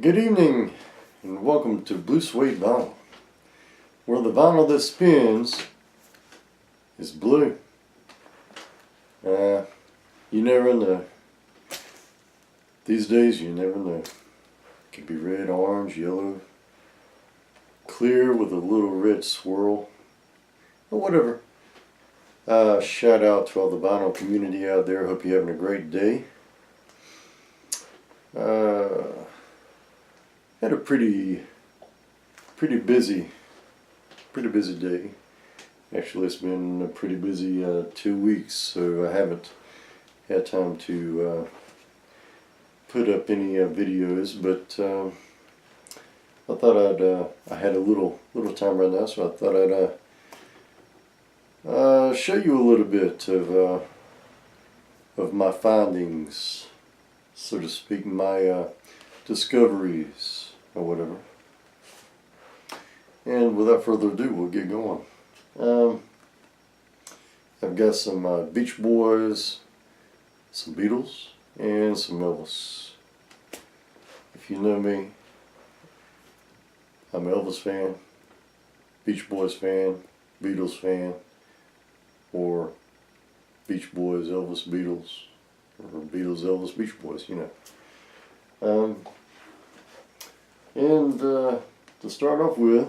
Good evening and welcome to Blue Suede Vinyl, where the vinyl that spins is blue. You never know. These days you never know. It could be red, orange, yellow, clear with a little red swirl, or whatever. Shout out to all the vinyl community out there. Hope you're having a great day. Had a pretty busy day. Actually, it's been a pretty busy 2 weeks, so I haven't had time to put up any videos. But I thought I had a little time right now, so I thought I'd show you a little bit of my findings, so to speak, my discoveries or whatever. And without further ado, we'll get going. I've got some Beach Boys, some Beatles, and some Elvis. If you know me, I'm an Elvis fan, Beach Boys fan, Beatles fan, or Beach Boys, Elvis, Beatles, or Beatles, Elvis, Beach Boys, you know. To start off with,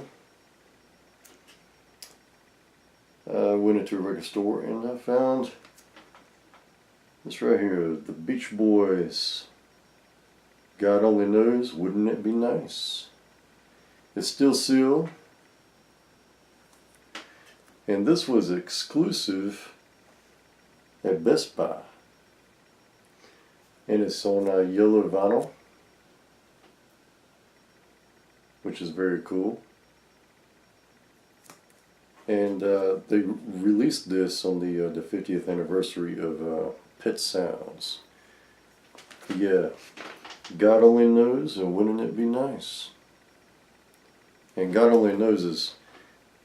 I went into a record store and I found this right here, the Beach Boys, God Only Knows, Wouldn't It Be Nice? It's still sealed, and this was exclusive at Best Buy, and it's on yellow vinyl, which is very cool. And they released this on the 50th anniversary of Pet Sounds. Yeah, God Only Knows and Wouldn't It Be Nice? And God Only Knows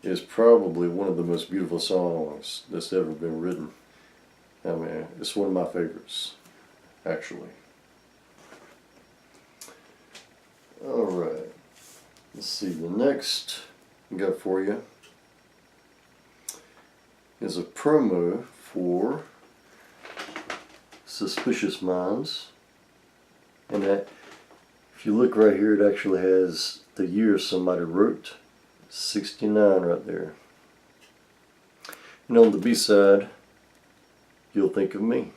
is probably one of the most beautiful songs that's ever been written. I mean, it's one of my favorites, actually. Alright, let's see, the next I got for you is a promo for Suspicious Minds. And that, if you look right here, it actually has the year somebody wrote, 69 right there. And on the B-side, You'll Think of Me.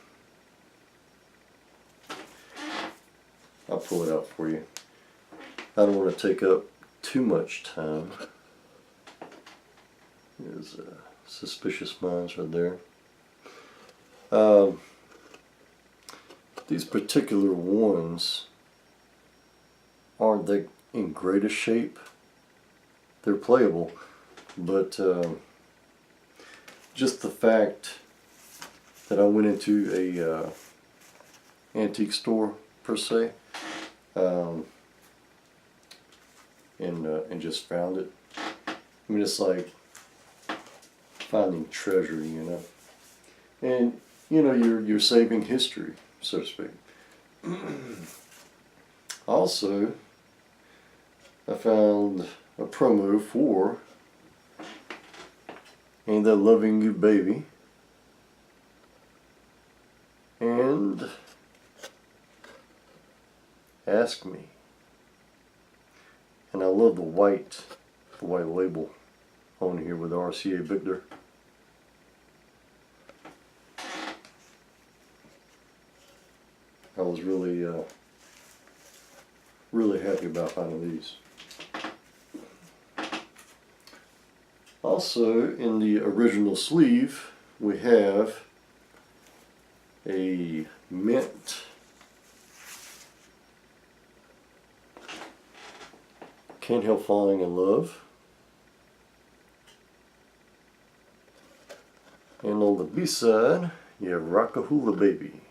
I'll pull it out for you. I don't want to take up too much time. There's Suspicious Minds right there. These particular ones aren't they in greatest shape. They're playable, but just the fact that I went into a antique store per se, and just found it. I mean, it's like finding treasure, you know. And you know, you're saving history, so to speak. Also, I found a promo for Ain't That Loving You Baby and Ask Me. And I love the white label on here with RCA Victor. I was really happy about finding these. Also, in the original sleeve, we have a mint Can't Help Falling in Love. And on the B-side, you have Rockahula Baby.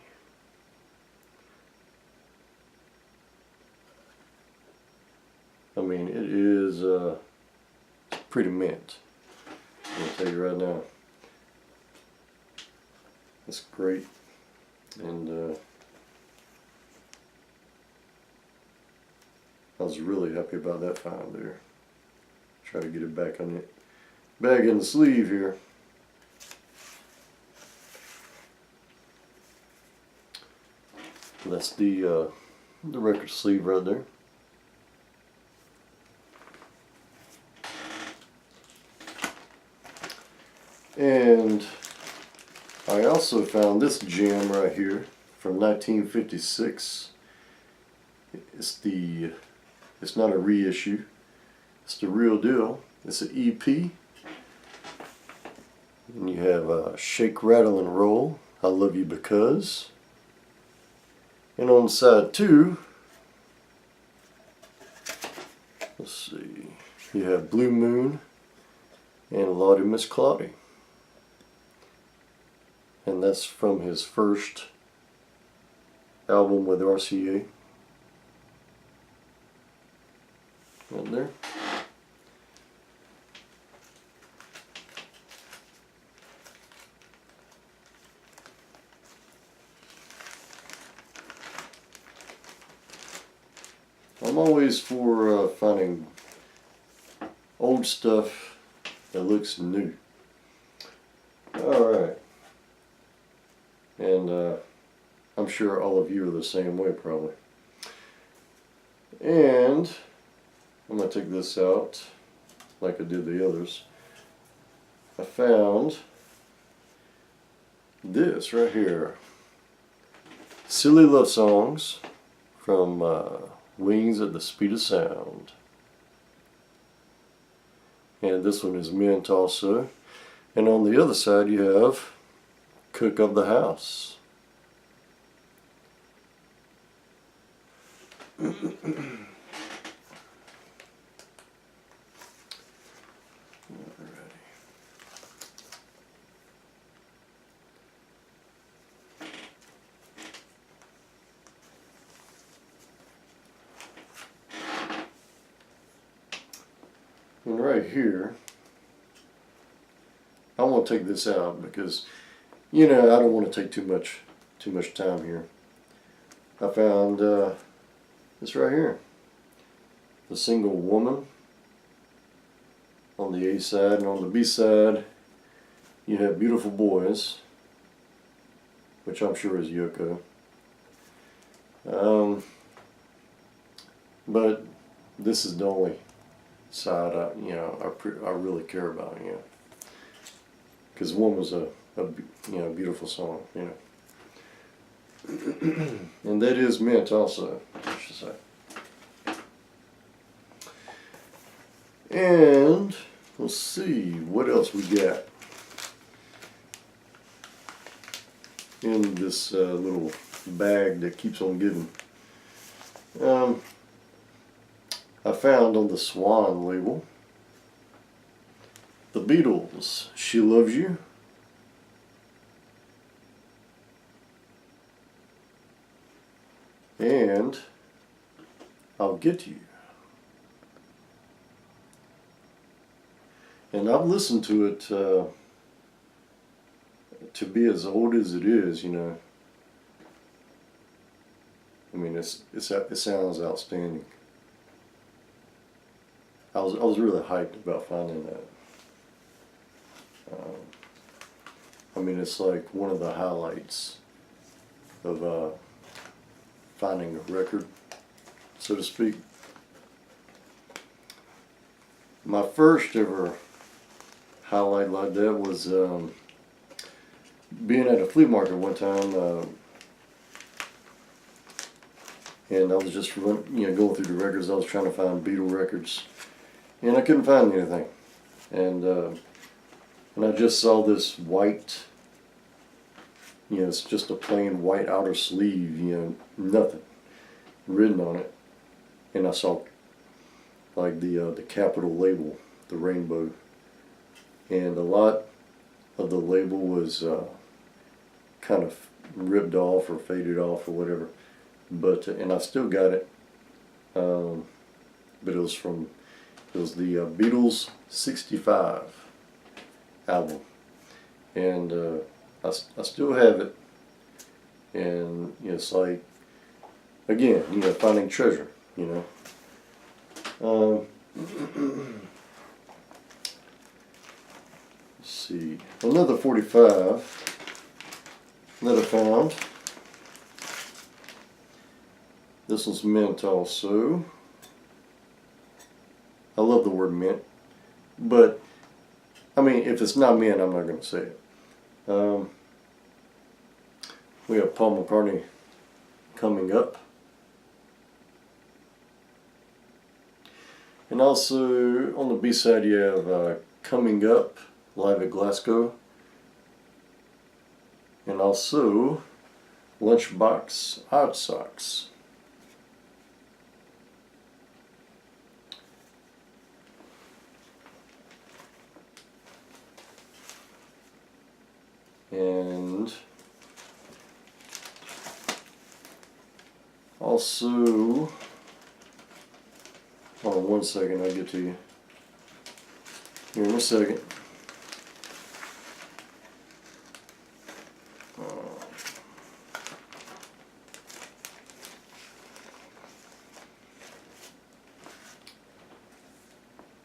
I mean, it is pretty mint. I'm going to tell you right now. It's great. And I was really happy about that find there. Try to get it back on it, back in the sleeve here. That's the record sleeve right there. And I also found this gem right here from 1956. It's not a reissue. It's the real deal. It's an EP. And you have Shake, Rattle, and Roll, I Love You Because. And on side 2, let's see, you have Blue Moon and Lottie Miss Claudie. And that's from his first album with RCA. Right there. I'm always for finding old stuff that looks new. Alright. And I'm sure all of you are the same way probably. And I'm going to take this out like I did the others. I found this right here. Silly Love Songs from Wings at the Speed of Sound. And this one is mint also. And on the other side you have Cook of the House. And right here, I want to take this out because, you know, I don't want to take too much time here. I found this right here, The Single Woman on the A side, and on the B side you have Beautiful Boys, which I'm sure is Yoko. But this is the only side I really care about, you know, because one was a beautiful song, you know. And that is mint also, I should say. And let's see what else we got in this little bag that keeps on giving. I found on the Swan label the Beatles, She Loves You. And I'll Get You. And I've listened to it to be as old as it is, you know. I mean, it sounds outstanding. I was really hyped about finding that. I mean, it's like one of the highlights of finding a record, so to speak. My first ever highlight like that was being at a flea market one time, and I was just going through the records. I was trying to find Beatle records, and I couldn't find anything. And I just saw this white, it's just a plain white outer sleeve, nothing written on it. And I saw like the capital label, the rainbow, and a lot of the label was kind of ripped off or faded off or whatever. But and I still got it, but it was the Beatles '65 album, and I still have it. And it's like, again, finding treasure, Let's see, another 45 that I found. This one's mint also. I love the word mint, but I mean, if it's not mint, I'm not going to say it. We have Paul McCartney, Coming Up. And also on the B side you have Coming Up, live at Glasgow. And also Lunchbox Hot Socks. And also, hold on one second, I'll get to you here in a second.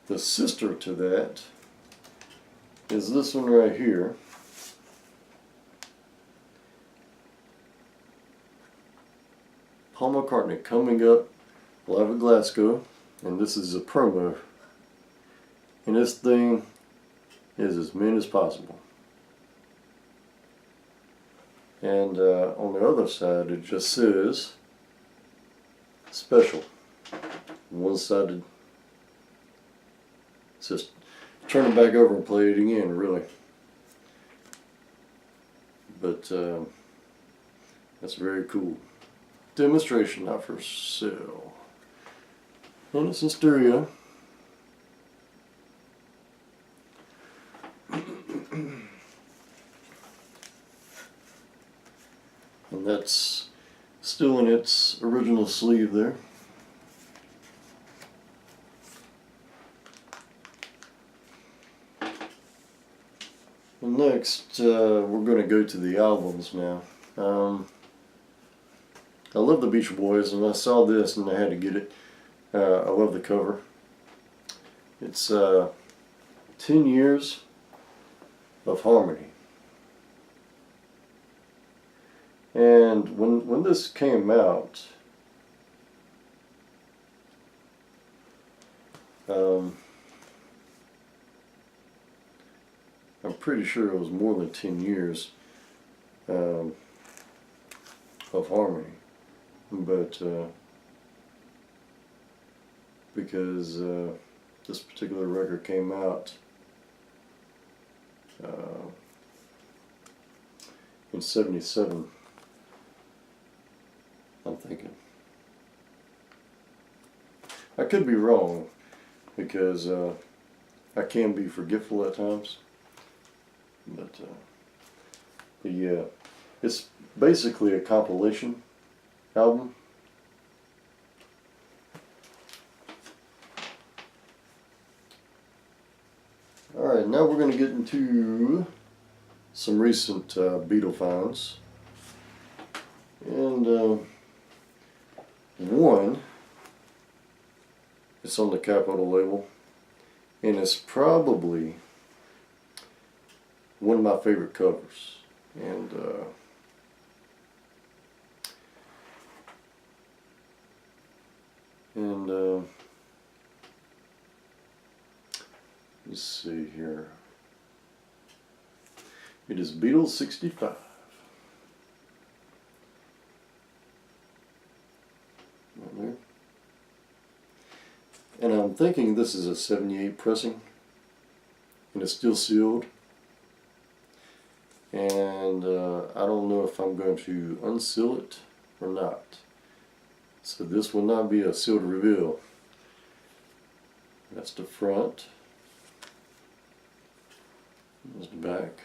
The sister to that is this one right here. Paul McCartney, Coming Up, live at Glasgow, and this is a promo. And this thing is as mint as possible. And on the other side it just says special. One-sided. Just turn it back over and play it again, really. But that's very cool. Demonstration, not for sale. And it's in stereo. And that's still in its original sleeve there. And next, we're going to go to the albums now. I love the Beach Boys, and I saw this and I had to get it. I love the cover. It's 10 Years of Harmony. And when this came out, I'm pretty sure it was more than 10 years of harmony. But because this particular record came out in '77, I'm thinking. I could be wrong, because I can be forgetful at times. But yeah, it's basically a compilation album. Alright, now we're going to get into some recent Beatle finds. And one, it's on the Capitol label, and it's probably one of my favorite covers. And let's see here. It is Beatles 65. Right there. And I'm thinking this is a 78 pressing, and it's still sealed. And I don't know if I'm going to unseal it or not. So this will not be a sealed reveal. That's the front. There's the back.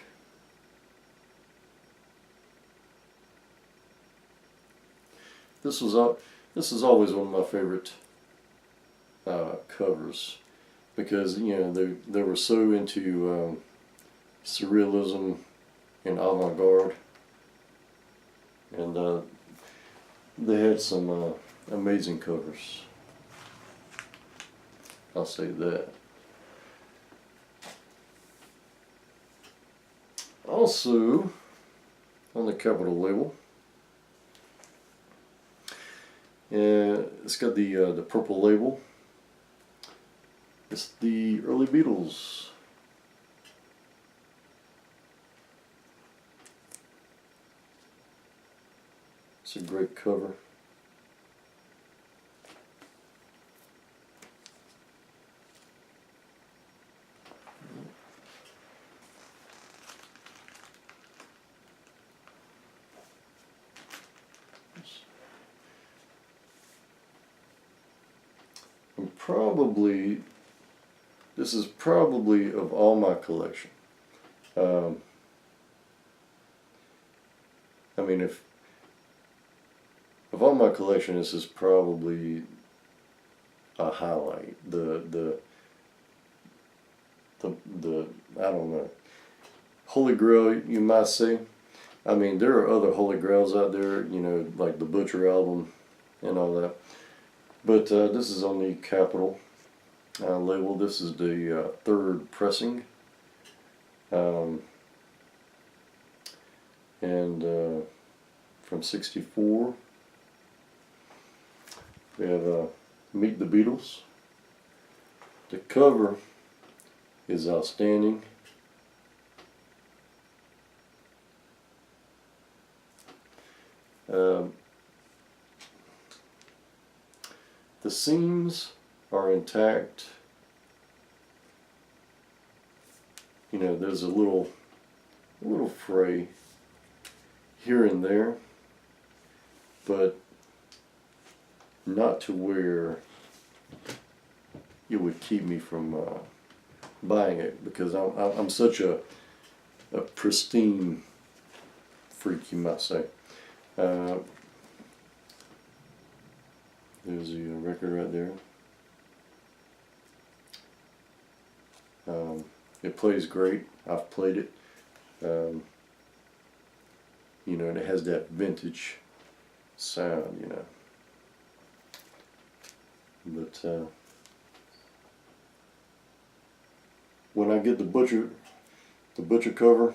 This is always one of my favorite covers, because you know they were so into surrealism and avant-garde, and they had some amazing covers. I'll say that. Also, on the Capitol label, it's got the purple label. It's the early Beatles. It's a great cover. And probably, this is probably of all my collection. I mean, if of all my collection, this is probably a highlight. The I don't know, Holy Grail, you might say. I mean, there are other Holy Grails out there, you know, like the Butcher album and all that. But this is on the Capitol label. This is the third pressing. And from '64. We have Meet the Beatles. The cover is outstanding. The seams are intact. You know, there's a little fray here and there, but not to where it would keep me from buying it, because I'm such a pristine freak, you might say. There's the record right there. It plays great. I've played it. You know, and it has that vintage sound, you know. But when I get the butcher cover,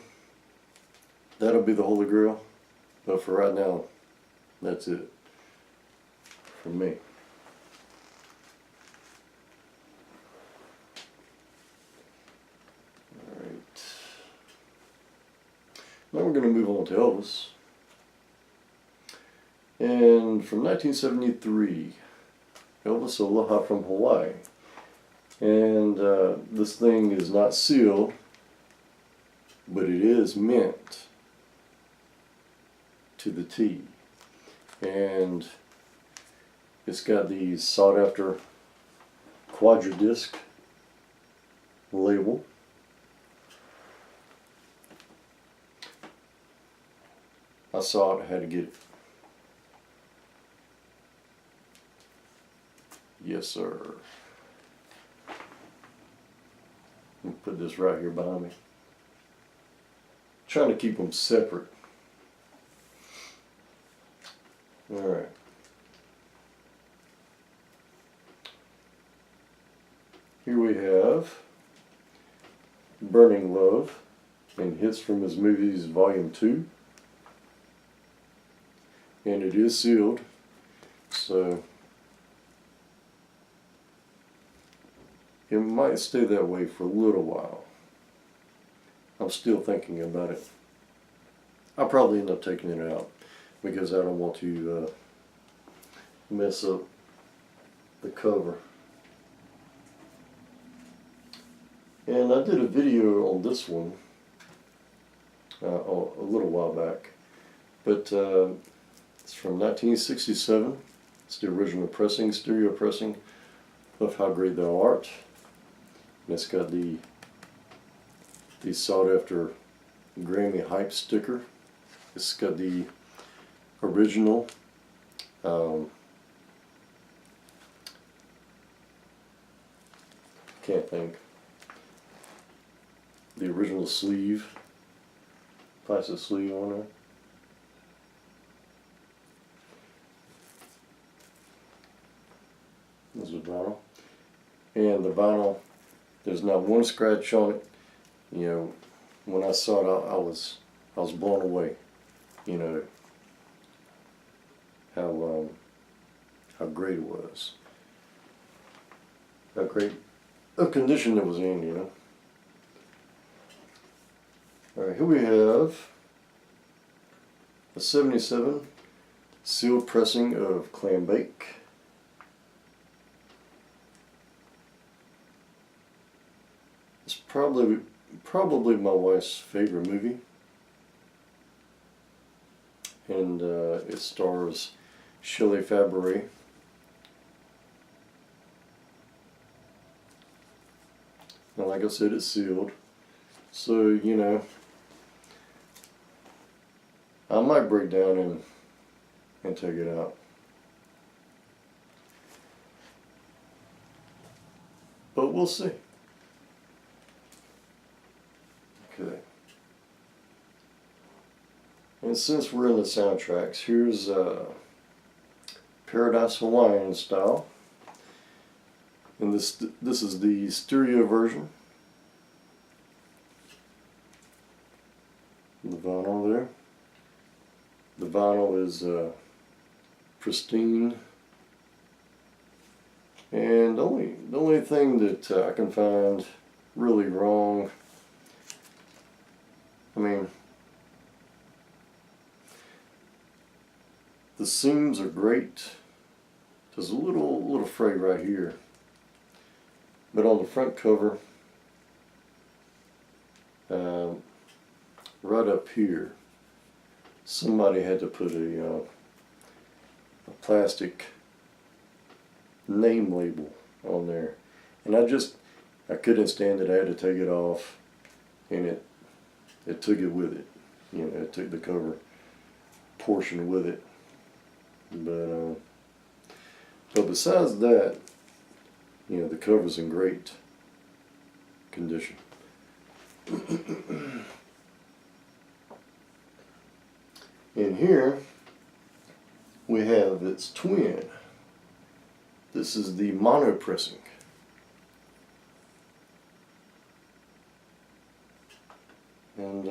that'll be the Holy Grail. But for right now, that's it for me. All right. Now we're going to move on to Elvis. And from 1973. Elvis Aloha from Hawaii. And this thing is not sealed, but it is mint to the T. And it's got the sought after quadradisc label. I saw it, I had to get it. Yes, sir. Let me put this right here behind me. Trying to keep them separate. All right. Here we have Burning Love and Hits from His Movies Volume 2. And it is sealed, so it might stay that way for a little while. I'm still thinking about it. I'll probably end up taking it out because I don't want to mess up the cover. And I did a video on this one a little while back, but it's from 1967. It's the original pressing, stereo pressing of How Great Thou Art. And it's got the sought after Grammy hype sticker. It's got the original can't think. The original sleeve, plastic sleeve on there. This is vinyl. And the vinyl, there's not one scratch on it. You know, when I saw it, I was blown away. You know how great it was, how great a condition it was in. You know. All right, here we have a '77 sealed pressing of Clam Bake. It's probably my wife's favorite movie, and it stars Shelley Fabares. And like I said, it's sealed, so you know I might break down and take it out, but we'll see. Okay. And since we're in the soundtracks, here's Paradise Hawaiian style. And this is the stereo version. The vinyl there. The vinyl is pristine. And the only thing that I can find really wrong, I mean, the seams are great. There's a little fray right here, but on the front cover, right up here, somebody had to put a plastic name label on there, and I couldn't stand it. I had to take it off, and it took it with it. You know, it took the cover portion with it. But besides that, you know, the cover's in great condition. In here, we have its twin. This is the mono pressing. And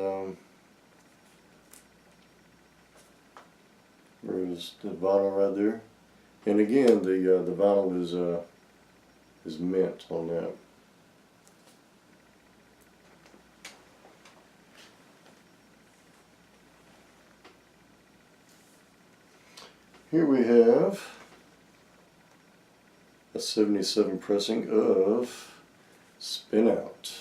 there's the vinyl right there. And again, the vinyl is mint on that. Here we have a '77 pressing of Spin Out.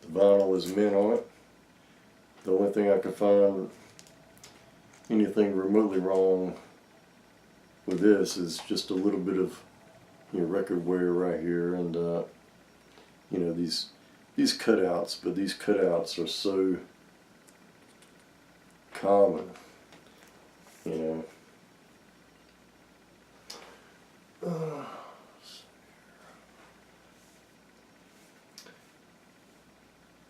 The vinyl is mint on it. The only thing I could find anything remotely wrong with this is just a little bit of, you know, record wear right here, and you know, these cutouts, but these cutouts are so common, you know.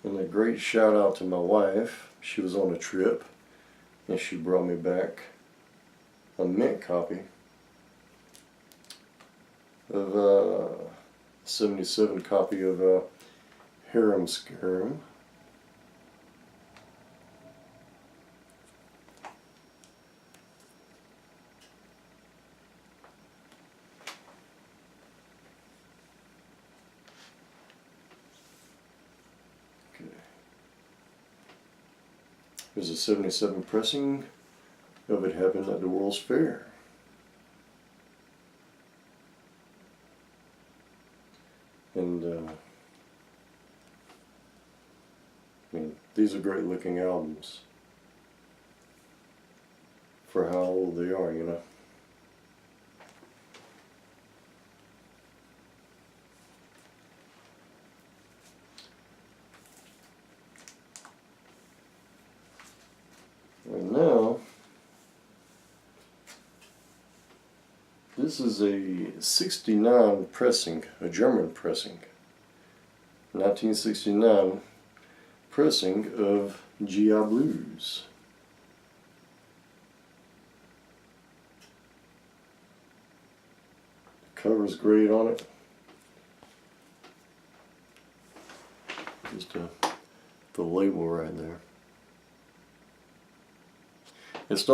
And a great shout out to my wife. She was on a trip and she brought me back a mint copy of a '77 copy of Harem Scarum. There's a '77 pressing of it happened at the World's Fair. And I mean, these are great looking albums for how old they are, you know. And now, this is a '69 pressing, a German pressing. 1969 pressing of GI Blues. The cover's great on it. Just the label right there. It's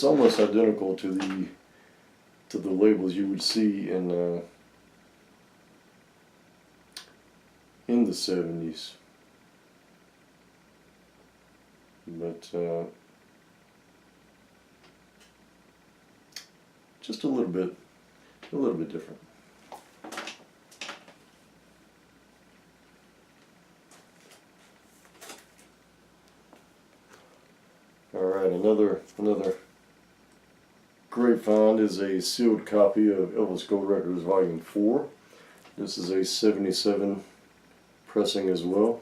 almost identical to the labels you would see in the 70s, but just a little bit different. All right, another great find is a sealed copy of Elvis Gold Records Volume 4. This is a 77 pressing as well.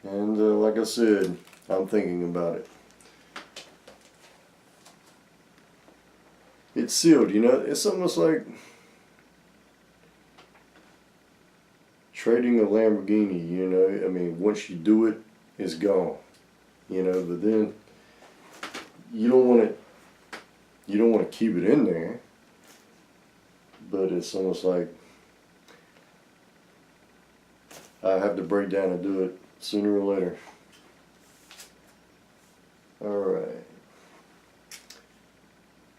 And like I said, I'm thinking about it. It's sealed, you know, it's almost like trading a Lamborghini, you know. I mean, once you do it, it's gone, you know, but then you don't want to keep it in there. But it's almost like I have to break down and do it sooner or later. Alright.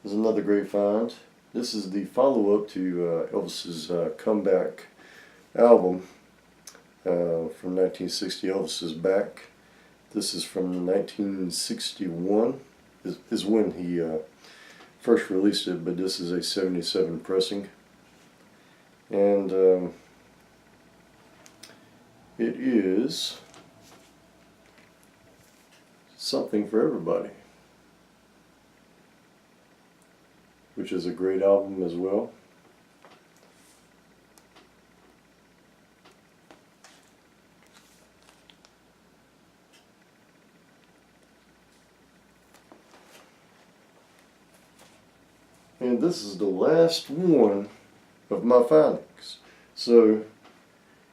There's another great find. This is the follow-up to Elvis's comeback album from 1960, Elvis is Back. This is from 1961, is when he first released it, but this is a 77 pressing. And it is something for everybody, which is a great album as well. And this is the last one of my findings. So,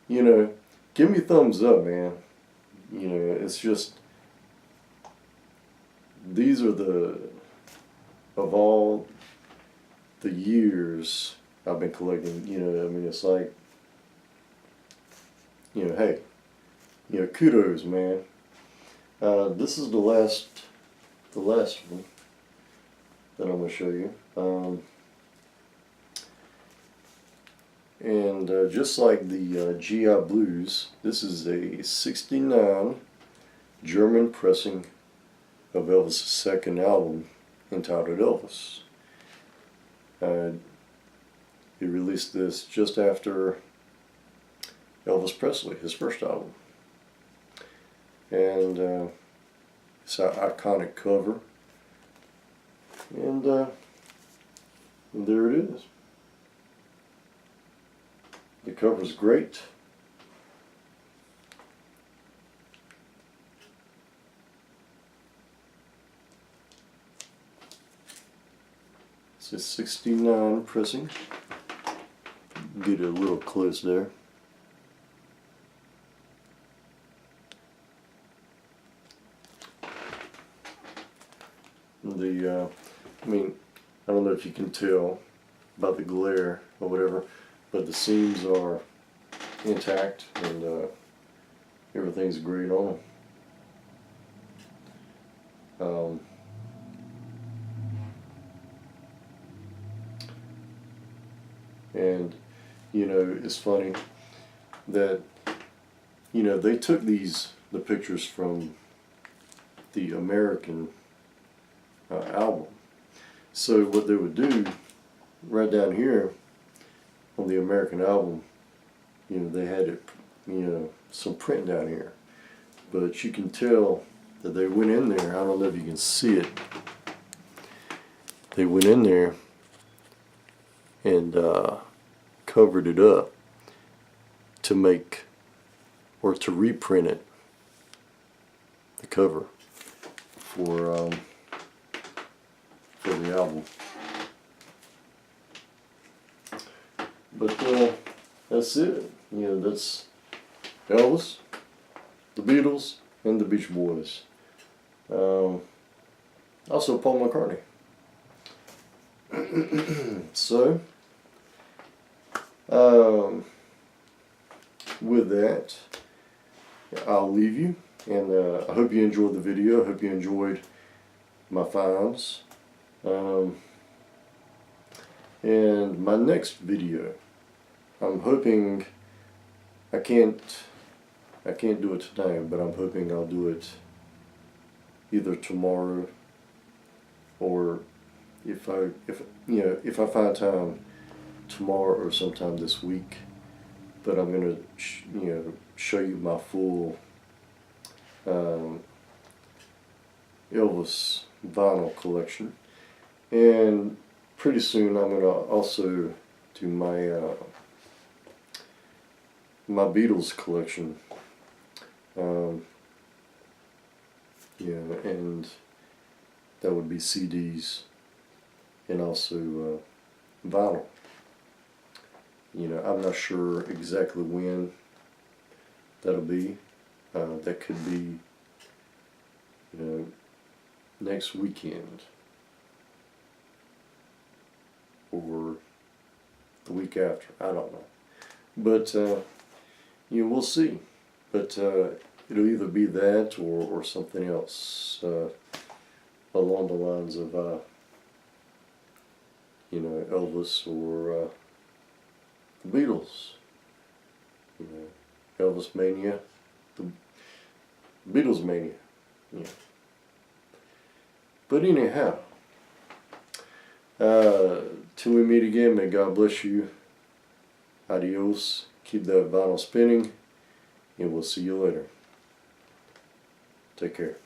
you know, give me thumbs up, man. You know, it's just, these are of all the years I've been collecting, you know, I mean, it's like, you know, hey, you know, kudos, man. This is the last one that I'm going to show you. And just like the GI Blues, this is a 69 German pressing of Elvis' second album entitled Elvis. He released this just after Elvis Presley, his first album. And it's an iconic cover. And there it is. The cover's great. It's a 69 pressing. Get it a little close there. I mean, I don't know if you can tell about the glare or whatever, but the seams are intact and everything's great on them. And you know, it's funny that, you know, they took the pictures from the American album. So what they would do right down here on the American album, you know, they had it, you know, some print down here, but you can tell that they went in there. I don't know if you can see it. They went in there and covered it up to make, or to reprint it, the cover for the album. But that's it. You know, that's Elvis, the Beatles, and the Beach Boys. Also Paul McCartney. So, with that, I'll leave you, and I hope you enjoyed the video. I hope you enjoyed my finds. And my next video, I'm hoping, I can't do it today, but I'm hoping I'll do it either tomorrow, or if I find time tomorrow or sometime this week. But I'm gonna show you my full Elvis vinyl collection, and pretty soon I'm gonna also do my my Beatles collection. And that would be CDs and also vinyl. I'm not sure exactly when that'll be. That could be, next weekend or the week after. I don't know. But, we'll see. But it'll either be that or something else along the lines of, Elvis or the Beatles. Elvis Mania, the Beatles Mania. Yeah. But anyhow, till we meet again, may God bless you. Adios. Keep that vinyl spinning, and we'll see you later. Take care.